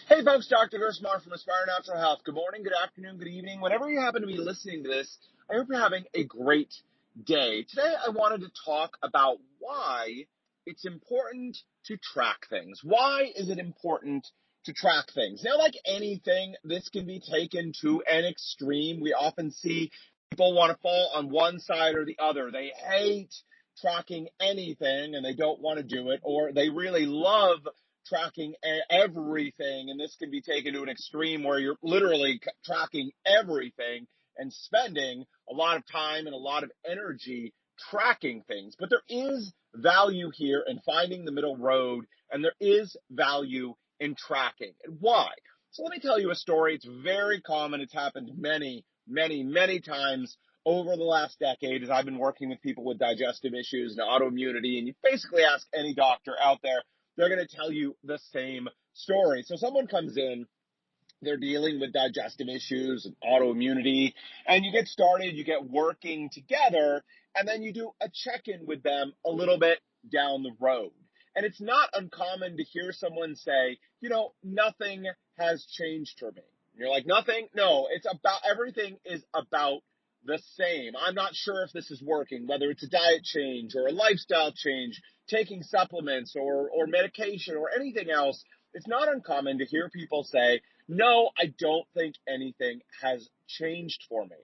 Hey folks, Dr. Gerstmar from Aspire Natural Health. Good morning, good afternoon, good evening. Whenever you happen to be listening to this, I hope you're having a great day. Today I wanted to talk about why it's important to track things. Why is it important to track things? Now, like anything, this can be taken to an extreme. We often see people want to fall on one side or the other. They hate tracking anything and they don't want to do it, or they really love tracking everything, and this can be taken to an extreme where you're literally tracking everything and spending a lot of time and a lot of energy tracking things. But there is value here in finding the middle road, and there is value in tracking. And why? So let me tell you a story. It's very common. It's happened many times over the last decade as I've been working with people with digestive issues and autoimmunity, and you basically ask any doctor out there, they're going to tell you the same story. So someone comes in, they're dealing with digestive issues and autoimmunity, and you get started, you get working together, and then you do a check-in with them a little bit down the road. And it's not uncommon to hear someone say, nothing has changed for me. And you're like, nothing? No, it's about, everything is about the same. I'm not sure if this is working, whether it's a diet change or a lifestyle change, taking supplements or medication or anything else. It's not uncommon to hear people say, no, I don't think anything has changed for me.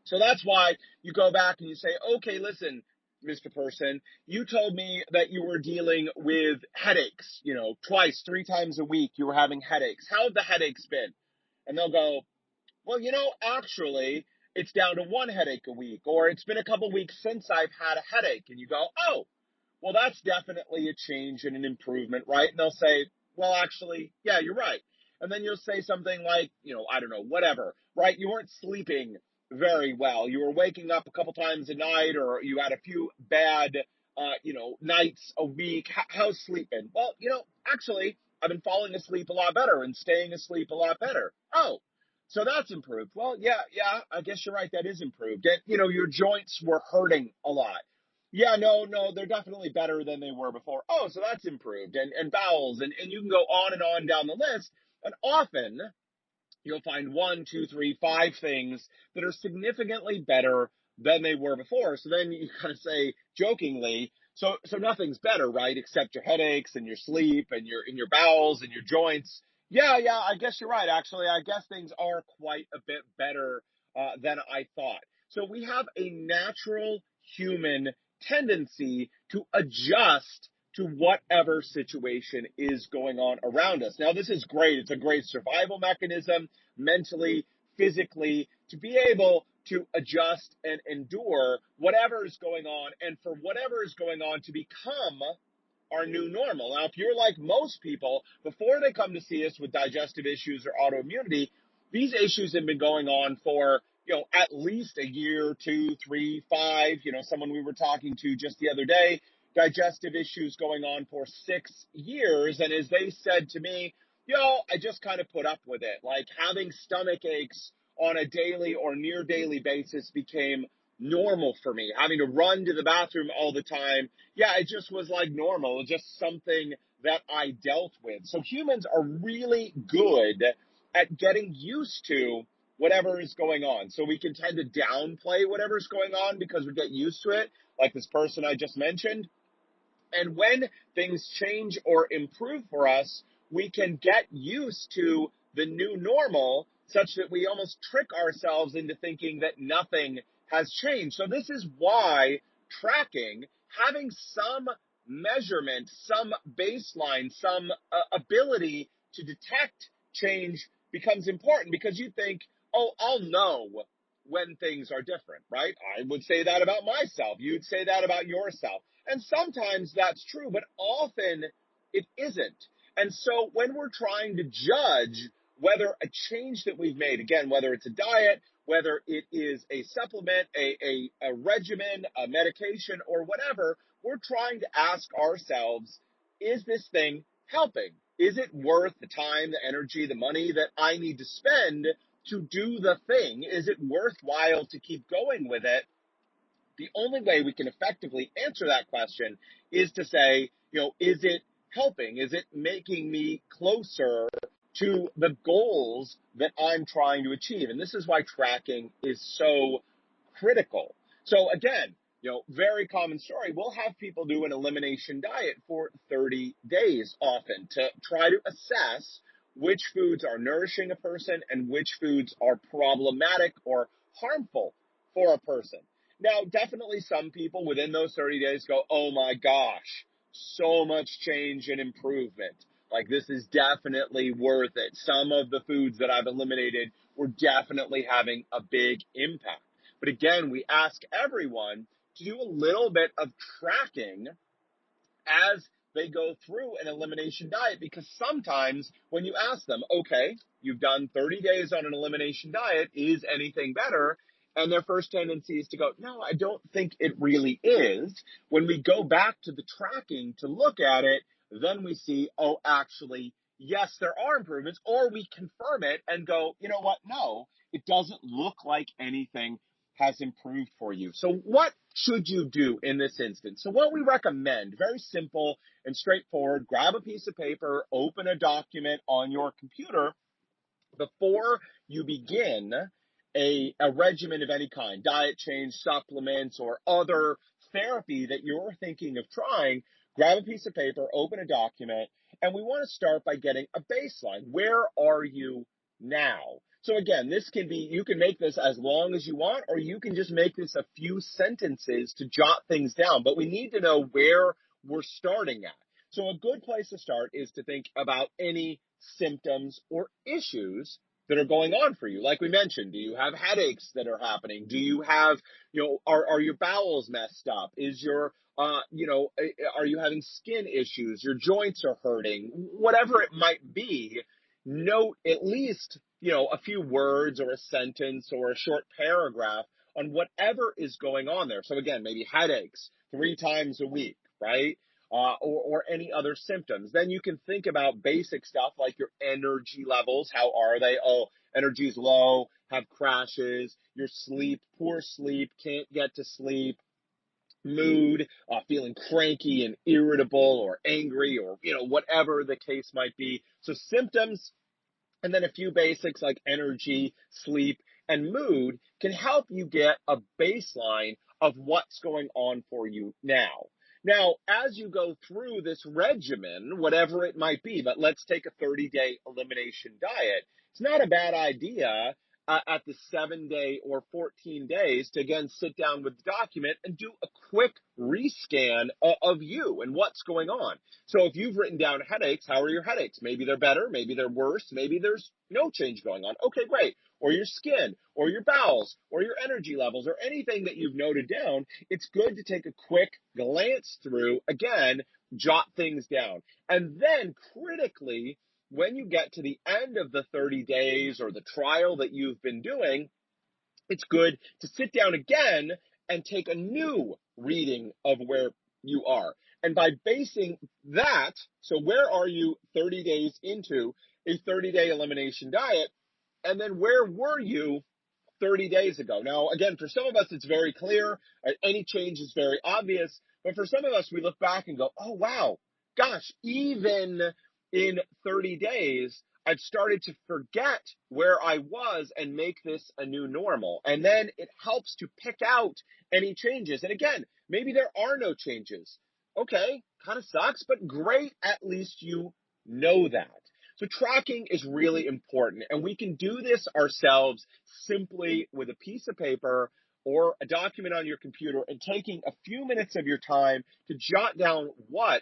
So that's why you go back and you say, okay, listen, Mr. Person, you told me that you were dealing with headaches, twice, 3 times a week you were having headaches. How have the headaches been? And they'll go, well, actually, it's down to 1 headache a week, or it's been a couple weeks since I've had a headache. And you go, oh, well, that's definitely a change and an improvement, right? And they'll say, well, actually, yeah, you're right. And then you'll say something like, I don't know, whatever, right? You weren't sleeping very well. You were waking up a couple times a night, or you had a few bad, nights a week. How's sleep been? Well, actually, I've been falling asleep a lot better and staying asleep a lot better. Oh, so that's improved. Well, yeah, I guess you're right. That is improved. And, your joints were hurting a lot. Yeah, no, they're definitely better than they were before. Oh, so that's improved. And bowels, and you can go on and on down the list. And often you'll find 1, 2, 3, 5 things that are significantly better than they were before. So then you kind of say jokingly, so nothing's better, right? Except your headaches and your sleep and your bowels and your joints. Yeah, I guess you're right. Actually, I guess things are quite a bit better than I thought. So we have a natural human tendency to adjust to whatever situation is going on around us. Now, this is great. It's a great survival mechanism, mentally, physically, to be able to adjust and endure whatever is going on, and for whatever is going on to become our new normal. Now, if you're like most people, before they come to see us with digestive issues or autoimmunity, these issues have been going on for, at least a year, 2, 3, 5. Someone we were talking to just the other day, digestive issues going on for 6 years. And as they said to me, I just kind of put up with it. Like having stomach aches on a daily or near daily basis became normal for me. Having to run to the bathroom all the time, yeah, it just was like normal, just something that I dealt with. So humans are really good at getting used to whatever is going on. So we can tend to downplay whatever's going on because we get used to it, like this person I just mentioned. And when things change or improve for us, we can get used to the new normal such that we almost trick ourselves into thinking that nothing has changed. So this is why tracking, having some measurement, some baseline, some ability to detect change becomes important, because you think, oh, I'll know when things are different, right? I would say that about myself. You'd say that about yourself. And sometimes that's true, but often it isn't. And so when we're trying to judge whether a change that we've made, again, whether it's a diet, whether it is a supplement, a regimen, a medication, or whatever, we're trying to ask ourselves, is this thing helping? Is it worth the time, the energy, the money that I need to spend to do the thing? Is it worthwhile to keep going with it? The only way we can effectively answer that question is to say, is it helping? Is it making me closer to the goals that I'm trying to achieve. And this is why tracking is so critical. So again, very common story. We'll have people do an elimination diet for 30 days often to try to assess which foods are nourishing a person and which foods are problematic or harmful for a person. Now, definitely some people within those 30 days go, oh my gosh, so much change and improvement. Like, this is definitely worth it. Some of the foods that I've eliminated were definitely having a big impact. But again, we ask everyone to do a little bit of tracking as they go through an elimination diet, because sometimes when you ask them, okay, you've done 30 days on an elimination diet, is anything better? And their first tendency is to go, no, I don't think it really is. When we go back to the tracking to look at it, then we see, oh, actually, yes, there are improvements, or we confirm it and go, you know what? No, it doesn't look like anything has improved for you. So what should you do in this instance? So what we recommend, very simple and straightforward, grab a piece of paper, open a document on your computer before you begin a regimen of any kind, diet change, supplements, or other therapy that you're thinking of trying. Grab a piece of paper, open a document, and we want to start by getting a baseline. Where are you now? So again, this can be, you can make this as long as you want, or you can just make this a few sentences to jot things down. But we need to know where we're starting at. So a good place to start is to think about any symptoms or issues that are going on for you. Like we mentioned, do you have headaches that are happening? Do you have, are your bowels messed up? Is your, are you having skin issues? Your joints are hurting? Whatever it might be, note at least, a few words or a sentence or a short paragraph on whatever is going on there. So again, maybe headaches 3 times a week, right? Or any other symptoms. Then you can think about basic stuff like your energy levels. How are they? Oh, energy's low, have crashes, your sleep, poor sleep, can't get to sleep, mood, feeling cranky and irritable or angry, or, whatever the case might be. So symptoms, and then a few basics like energy, sleep, and mood can help you get a baseline of what's going on for you now. Now, as you go through this regimen, whatever it might be, but let's take a 30-day elimination diet, it's not a bad idea at the 7-day or 14 days to again sit down with the document and do a quick rescan of you and what's going on. So if you've written down headaches, how are your headaches? Maybe they're better, maybe they're worse, maybe there's no change going on. Okay, great. Or your skin, or your bowels, or your energy levels, or anything that you've noted down. It's good to take a quick glance through, again, jot things down. And then critically, when you get to the end of the 30 days or the trial that you've been doing, it's good to sit down again and take a new reading of where you are. And by basing that, so where are you 30 days into a 30-day elimination diet? And then where were you 30 days ago? Now, again, for some of us, it's very clear. Any change is very obvious. But for some of us, we look back and go, oh, wow, gosh, even in 30 days, I've started to forget where I was and make this a new normal. And then it helps to pick out any changes. And again, maybe there are no changes. Okay, kind of sucks, but great. At least you know that. So tracking is really important, and we can do this ourselves simply with a piece of paper or a document on your computer and taking a few minutes of your time to jot down what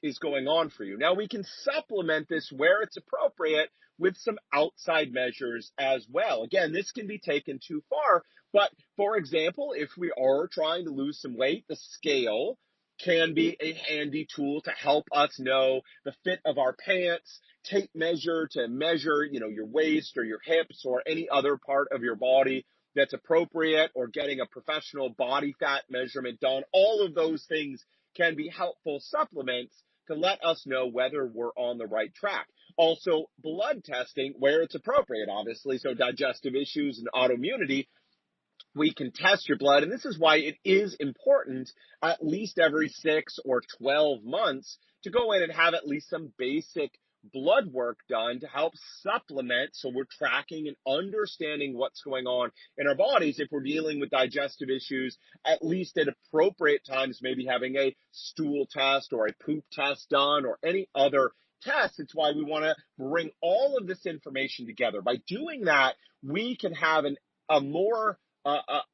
is going on for you. Now, we can supplement this where it's appropriate with some outside measures as well. Again, this can be taken too far, but for example, if we are trying to lose some weight, the scale can be a handy tool to help us know the fit of our pants, tape measure to measure, your waist or your hips or any other part of your body that's appropriate, or getting a professional body fat measurement done. All of those things can be helpful supplements to let us know whether we're on the right track. Also, blood testing where it's appropriate, obviously. So digestive issues and autoimmunity, we can test your blood. And this is why it is important at least every 6 or 12 months to go in and have at least some basic blood work done to help supplement, so we're tracking and understanding what's going on in our bodies if we're dealing with digestive issues, at least at appropriate times, maybe having a stool test or a poop test done or any other test. It's why we want to bring all of this information together. By doing that, we can have a more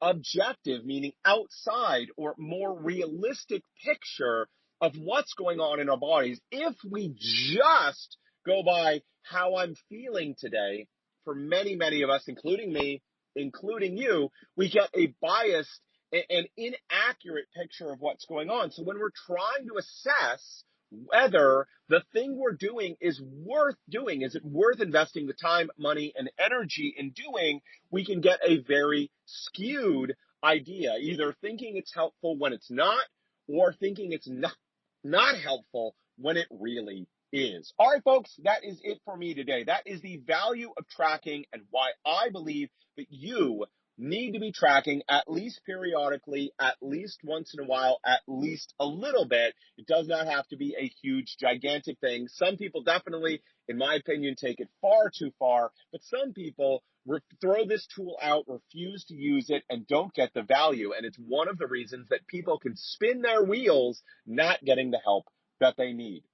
objective, meaning outside or more realistic picture of what's going on in our bodies. If we just go by how I'm feeling today, for many, many of us, including me, including you, we get a biased and inaccurate picture of what's going on. So when we're trying to assess whether the thing we're doing is worth doing, is it worth investing the time, money, and energy in doing, we can get a very skewed idea, either thinking it's helpful when it's not, or thinking it's not helpful when it really is. All right, folks, that is it for me today. That is the value of tracking and why I believe that you need to be tracking at least periodically, at least once in a while, at least a little bit. It does not have to be a huge, gigantic thing. Some people definitely, in my opinion, take it far too far, but some people throw this tool out, refuse to use it, and don't get the value. And it's one of the reasons that people can spin their wheels not getting the help that they need.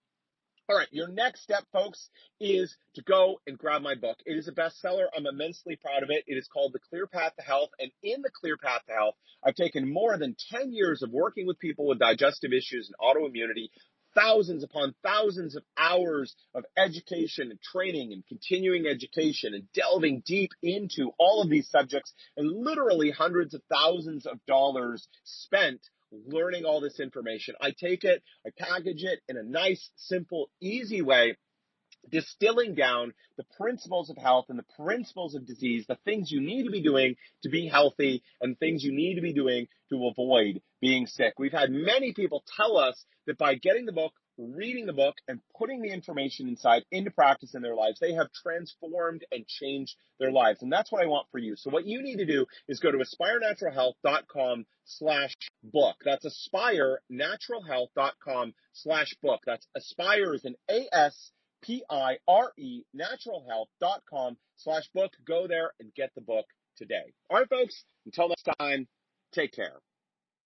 All right, your next step, folks, is to go and grab my book. It is a bestseller. I'm immensely proud of it. It is called The Clear Path to Health. And in The Clear Path to Health, I've taken more than 10 years of working with people with digestive issues and autoimmunity, thousands upon thousands of hours of education and training and continuing education and delving deep into all of these subjects, and literally hundreds of thousands of dollars spent learning all this information. I take it, I package it in a nice, simple, easy way, distilling down the principles of health and the principles of disease, the things you need to be doing to be healthy and things you need to be doing to avoid being sick. We've had many people tell us that by getting the book, reading the book, and putting the information inside into practice in their lives, they have transformed and changed their lives. And that's what I want for you. So what you need to do is go to aspirenaturalhealth.com/book. That's aspirenaturalhealth.com/book. That's aspire is an ASPIRE, naturalhealth.com/book. Go there and get the book today. All right, folks, until next time, take care.